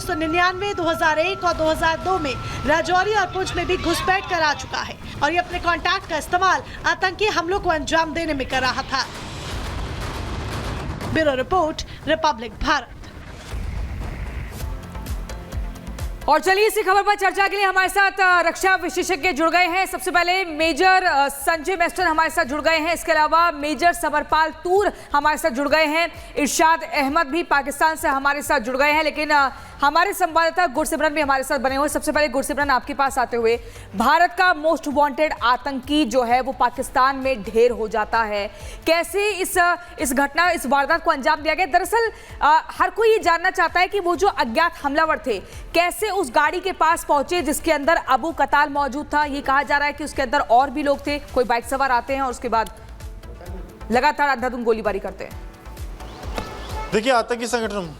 1999, 2001 और 2002 में राजौरी और पुंछ में भी घुसपैठ कर आ चुका है और ये अपने कॉन्टैक्ट का इस्तेमाल आतंकी हमलों को अंजाम देने में कर रहा था। Bureau report, Republic Bharat. और चलिए इसी खबर पर चर्चा के लिए हमारे साथ रक्षा विशेषज्ञ जुड़ गए हैं। सबसे पहले मेजर संजय मेस्टन हमारे साथ जुड़ गए हैं। इसके अलावा मेजर समरपाल तूर हमारे साथ जुड़ गए हैं। इरशाद अहमद भी पाकिस्तान से हमारे साथ जुड़ गए हैं, लेकिन हमारे संवाददाता गुरसिमरन भी हमारे साथ बने हुए। सबसे पहले गुरसिमरन, आपके पास आते हुए, भारत का मोस्ट वांटेड आतंकी जो है वो पाकिस्तान में ढेर हो जाता है। कैसे इस घटना, इस वारदात को अंजाम दिया गया? दरअसल हर कोई ये जानना चाहता है कि वो जो अज्ञात हमलावर थे कैसे उस गाड़ी के पास पहुंचे जिसके अंदर अबू कताल मौजूद था। ये कहा जा रहा है कि उसके अंदर और भी लोग थे। कोई बाइक सवार आते हैं और उसके बाद लगातार अंधाधुंध गोलीबारी करते हैं। देखिए, आतंकी संगठन,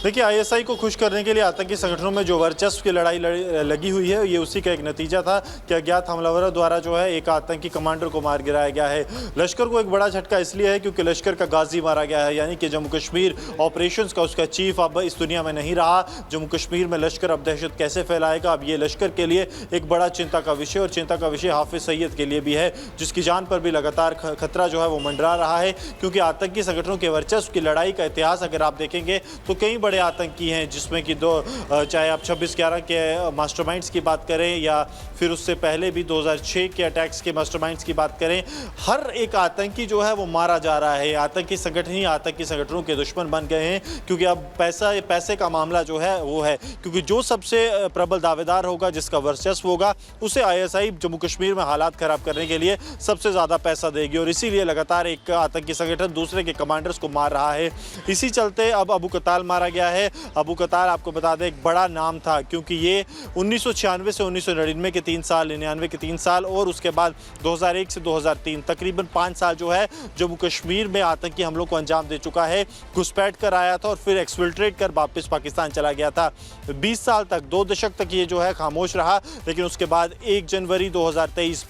देखिए आईएसआई को खुश करने के लिए आतंकी संगठनों में जो वर्चस्व की लड़ाई लगी हुई है, ये उसी का एक नतीजा था कि अज्ञात हमलावरों द्वारा जो है एक आतंकी कमांडर को मार गिराया गया है। लश्कर को एक बड़ा झटका इसलिए है क्योंकि लश्कर का गाजी मारा गया है, यानी कि जम्मू कश्मीर ऑपरेशंस का उसका चीफ अब इस दुनिया में नहीं रहा। जम्मू कश्मीर में लश्कर अब दहशत कैसे फैलाएगा, अब ये लश्कर के लिए एक बड़ा चिंता का विषय, और चिंता का विषय हाफिज सईद के लिए भी है, जिसकी जान पर भी लगातार खतरा जो है वो मंडरा रहा है। क्योंकि आतंकी संगठनों के वर्चस्व की लड़ाई का इतिहास अगर आप देखेंगे तो कई बड़े आतंकी हैं, जिसमें कि चाहे आप 26/11 के मास्टरमाइंड्स की बात करें या फिर उससे पहले भी 2006 के अटैक्स के मास्टरमाइंड्स की बात करें, हर एक आतंकी जो है वो मारा जा रहा है। आतंकी संगठन ही आतंकी संगठनों के दुश्मन बन गए हैं, क्योंकि अब पैसे का मामला जो है वो है, क्योंकि जो सबसे प्रबल दावेदार होगा, जिसका वर्चस्व होगा, उसे आईएसआई जम्मू कश्मीर में हालात खराब करने के लिए सबसे ज़्यादा पैसा देगी, और इसीलिए लगातार एक आतंकी संगठन दूसरे के कमांडर्स को मार रहा है। इसी चलते अब अबू कताल मारा गया है। अबू कताल, आपको बता दें, एक बड़ा नाम था, क्योंकि ये 1996 से 1999 के 3 साल, 99 के 3 साल और उसके बाद 2001 से 2003 तकरीबन 5 साल जो है जम्मू कश्मीर में आतंकी हमलों को अंजाम दे चुका है। घुसपैठ कर आया था और फिर एक्सफिल्ट्रेट कर वापस पाकिस्तान चला गया था। 20 साल तक, 2 दशक तक ये जो है खामोश रहा, लेकिन उसके बाद 1 जनवरी 2023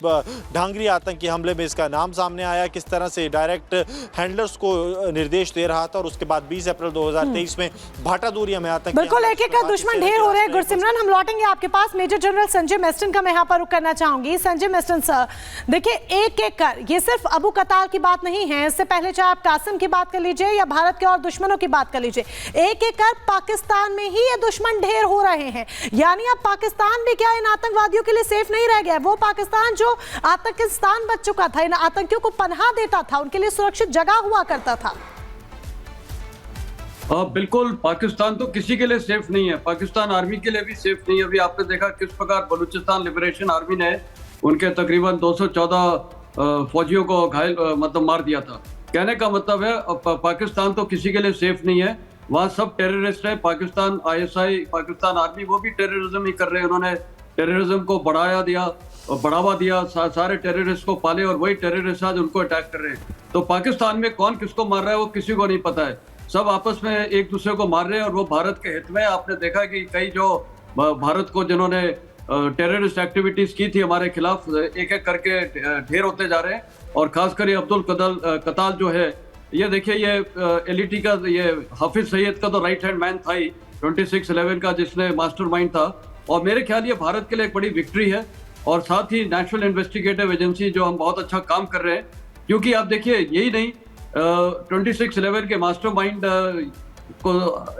ढांगरी आतंकी हमले में इसका नाम सामने आया, किस तरह से डायरेक्ट हैंडलर्स को निर्देश दे रहा था, और उसके बाद 20 अप्रैल 2023 में भाटा दूरिया में आतंकी बिल्कुल एक एक का दुश्मन ढेर हो रहे हैं। गुरसिमरन, हम लौटेंगे आपके पास। मेजर जनरल संजय मेस्टन का मैं यहाँ पर रुक करना चाहूंगी। संजय मेस्टन सर, देखिए एक एक कर, ये सिर्फ अबू कताल की बात नहीं है, इससे पहले चाहे आप कासिम की बात कर लीजिए या भारत के और दुश्मनों की बात कर लीजिए, एक एक कर पाकिस्तान में ही ये दुश्मन ढेर हो रहे हैं। यानी अब पाकिस्तान भी क्या इन आतंकवादियों के लिए सेफ नहीं रह गया? वो पाकिस्तान जो आतंकिस्तान बच चुका था, इन आतंकियों को पनाह देता था, उनके लिए सुरक्षित जगह हुआ करता था। बिल्कुल, पाकिस्तान तो किसी के लिए सेफ नहीं है, पाकिस्तान आर्मी के लिए भी सेफ नहीं है। अभी आपने देखा किस प्रकार बलूचिस्तान लिबरेशन आर्मी ने उनके तकरीबन 214 फौजियों को घायल मतलब मार दिया था। कहने का मतलब है पाकिस्तान तो किसी के लिए सेफ नहीं है, वहाँ सब टेररिस्ट है। पाकिस्तान आईएसआई, पाकिस्तान आर्मी, वो भी टेररिज्म ही कर रहे हैं। उन्होंने टेररिज्म को बढ़ावा दिया, सारे टेररिस्ट को पाले, और वही टेररिस्ट आज उनको अटैक कर रहे हैं। तो पाकिस्तान में कौन किसको मार रहा है वो किसी को नहीं पता है, सब आपस में एक दूसरे को मार रहे हैं, और वो भारत के हित में। आपने देखा कि कई जो भारत को जिन्होंने टेररिस्ट एक्टिविटीज की थी हमारे खिलाफ, एक एक करके ढेर होते जा रहे हैं। और खासकर ये अब्दुल कताल जो है, ये देखिए, ये एलईटी का, ये हाफिज सईद का तो राइट हैंड मैन था ही 26/11 का, जिसने मास्टरमाइंड था। और मेरे ख्याल ये भारत के लिए एक बड़ी विक्ट्री है, और साथ ही नेशनल इन्वेस्टिगेटिव एजेंसी जो हम बहुत अच्छा काम कर रहे हैं, क्योंकि आप देखिए यही नहीं, 26/11 के मास्टरमाइंड को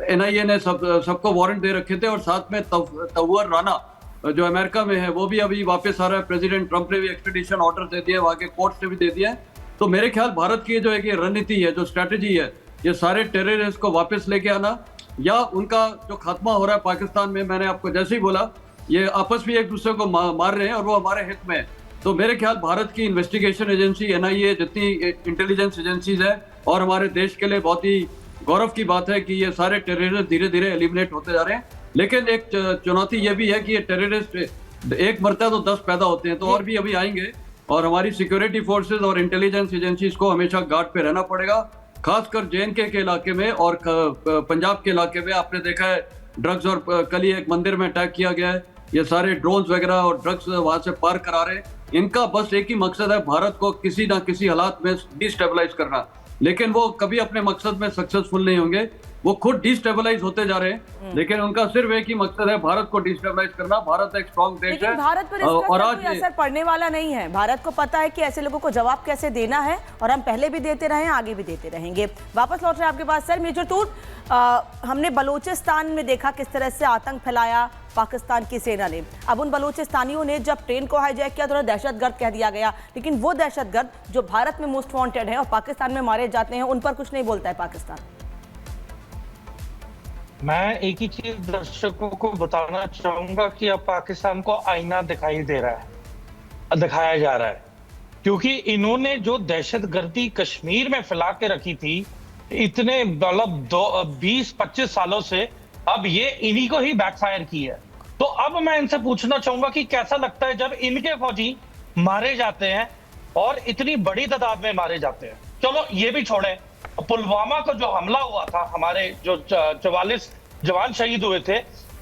एनआईए ने सबको वारंट दे रखे थे, और साथ में तव्वर राना जो अमेरिका में है वो भी अभी वापस आ रहा है। प्रेसिडेंट ट्रंप ने भी एक्सट्रेडिशन ऑर्डर दे दिया, वहाँ के कोर्ट ने भी दे दिया है। तो मेरे ख्याल भारत की जो एक रणनीति है, जो स्ट्रैटेजी है, ये सारे टेररिस्ट को वापस लेके आना या उनका जो खात्मा हो रहा है पाकिस्तान में, मैंने आपको जैसे ही बोला, ये आपस में एक दूसरे को मार रहे हैं और वो हमारे हित में है। तो मेरे ख्याल भारत की इन्वेस्टिगेशन एजेंसी एनआईए, जितनी इंटेलिजेंस एजेंसीज है, और हमारे देश के लिए बहुत ही गौरव की बात है कि ये सारे टेररिस्ट धीरे धीरे एलिमिनेट होते जा रहे हैं। लेकिन एक चुनौती ये भी है कि ये टेररिस्ट एक मरता तो 10 पैदा होते हैं, तो और भी अभी आएंगे, और हमारी सिक्योरिटी फोर्सेज और इंटेलिजेंस एजेंसीज को हमेशा गार्ड पे रहना पड़ेगा, खासकर जेएनके के इलाके में और पंजाब के इलाके में। आपने देखा है ड्रग्स, और कल ही एक मंदिर में अटैक किया गया है, ये सारे ड्रोन्स वगैरह और ड्रग्स वहां से पार करा रहे हैं। इनका बस एक ही मकसद है, भारत को किसी ना किसी हालात में डिस्टेबलाइज करना, लेकिन वो कभी अपने मकसद में सक्सेसफुल नहीं होंगे। वो खुद डिस्टेबलाइज होते जा रहे हैं, लेकिन उनका सिर्फ एक ही मकसद है, भारत को डिस्टेबलाइज करना। भारत एक स्ट्रॉन्ग देश लेकिन है भारत पर इसका और कोई आज असर पड़ने वाला नहीं है। भारत को पता है कि ऐसे लोगों को जवाब कैसे देना है, और हम पहले भी देते रहे हैं, आगे भी देते रहेंगे। वापस लौट रहे हैं आपके पास सर। मेजर तूर, हमने बलूचिस्तान में देखा किस तरह से आतंक फैलाया पाकिस्तान की सेना ने। अब उन बलूचिस्तानियों ने जब ट्रेन को हाईजैक किया तो उन्हें दहशतगर्द कह दिया गया, लेकिन वो दहशतगर्द जो भारत में मोस्ट वांटेड है और पाकिस्तान में मारे जाते हैं, उन पर कुछ नहीं बोलता है पाकिस्तान। मैं एक ही चीज दर्शकों को बताना चाहूंगा कि अब पाकिस्तान को आईना दिखाई दे रहा है, दिखाया जा रहा है, क्योंकि इन्होंने जो दहशतगर्दी कश्मीर में फैला के रखी थी इतने मतलब 20-25 सालों से, अब ये इन्हीं को ही बैकफायर की है। तो अब मैं इनसे पूछना चाहूंगा कि कैसा लगता है जब इनके फौजी मारे जाते हैं और इतनी बड़ी तादाद में मारे जाते हैं। चलो ये भी छोड़े, पुलवामा को जो हमला हुआ था, हमारे जो 44 जवान शहीद हुए थे,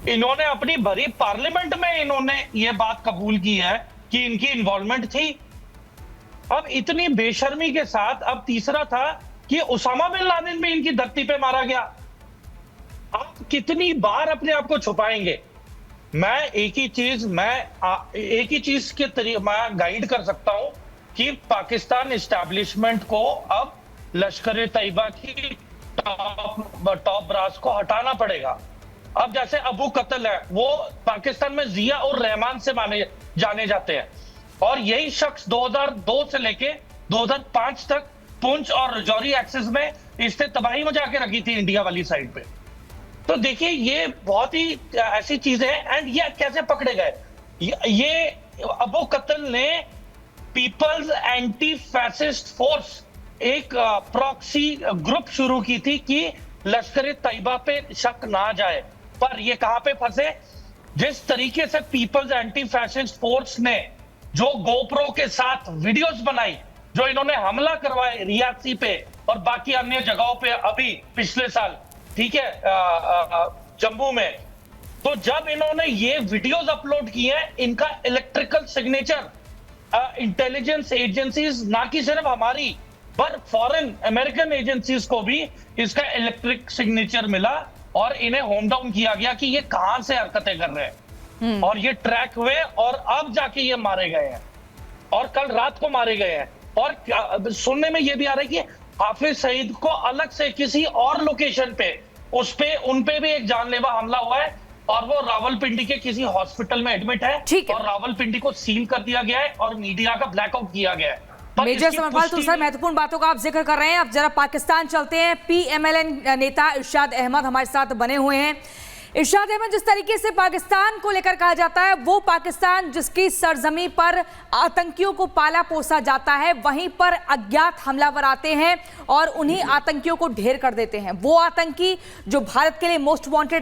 इन्होंने अपनी भरी पार्लियामेंट में इन्होंने ये बात कबूल की है कि इनकी इन्वॉल्वमेंट थी। अब इतनी बेशर्मी के साथ अब तीसरा था कि उसामा बिन लादेन भी इनकी धरती पे मारा गया। आप कितनी बार अपने आप को छुपाएंगे? मैं एक ही चीज के तरीके मैं गाइड कर सकता हूं कि पाकिस्तान एस्टैब्लिशमेंट को अब लश्कर तैयबा की टॉप ब्रास को हटाना पड़ेगा। अब जैसे अबू कत्ल है, वो पाकिस्तान में जिया और रहमान से जाने जाते हैं, और यही शख्स 2002 से लेके 2005 तक पुंछ और रजौरी एक्सिस में इसने तबाही मचा के रखी थी इंडिया वाली साइड पे। तो देखिए ये बहुत ही ऐसी चीजें हैं। एंड ये कैसे पकड़े गए? ये अबू कत्ल ने पीपल्स एंटी फैसिस्ट फोर्स एक प्रॉक्सी ग्रुप शुरू की थी कि लश्कर तैयबा पे शक ना जाए, पर ये कहां पे फंसे? जिस तरीके से पीपल्स एंटी फैसिस्ट फोर्स ने जो गोप्रो के साथ वीडियोस बनाई, जो इन्होंने हमला करवाए रियासी पे और बाकी अन्य जगहों पे अभी पिछले साल, ठीक है, जम्मू में, तो जब इन्होंने ये वीडियोस अपलोड किए हैं, इनका इलेक्ट्रिकल सिग्नेचर इंटेलिजेंस एजेंसीज, ना कि सिर्फ हमारी पर फॉरेन अमेरिकन एजेंसीज को भी इसका इलेक्ट्रिक सिग्नेचर मिला, और इन्हें होम डाउन किया गया कि ये कहां से हरकतें कर रहे हैं, और ये ट्रैक हुए और अब जाके ये मारे गए हैं, और कल रात को मारे गए हैं। और सुनने में ये भी आ रहा है कि हाफिज सईद को अलग से किसी और लोकेशन पे उन पे भी एक जानलेवा हमला हुआ है, और वो रावलपिंडी के किसी हॉस्पिटल में एडमिट है, और रावलपिंडी को सील कर दिया गया है और मीडिया का ब्लैकआउट किया गया है। मेजर समरपाल तुर सर, महत्वपूर्ण बातों का आप जिक्र कर रहे हैं। अब जरा पाकिस्तान चलते हैं। PMLN नेता इरशाद अहमद हमारे साथ बने हुए हैं। इरशाद अहमद, जिस तरीके से पाकिस्तान को लेकर कहा जाता है, वो पाकिस्तान जिसकी सरजमी पर आतंकियों को पाला पोसा जाता है, वहीं पर अज्ञात हमलावर आते हैं और उन्हीं आतंकियों को ढेर कर देते हैं। वो आतंकी जो भारत के लिए मोस्ट वांटेड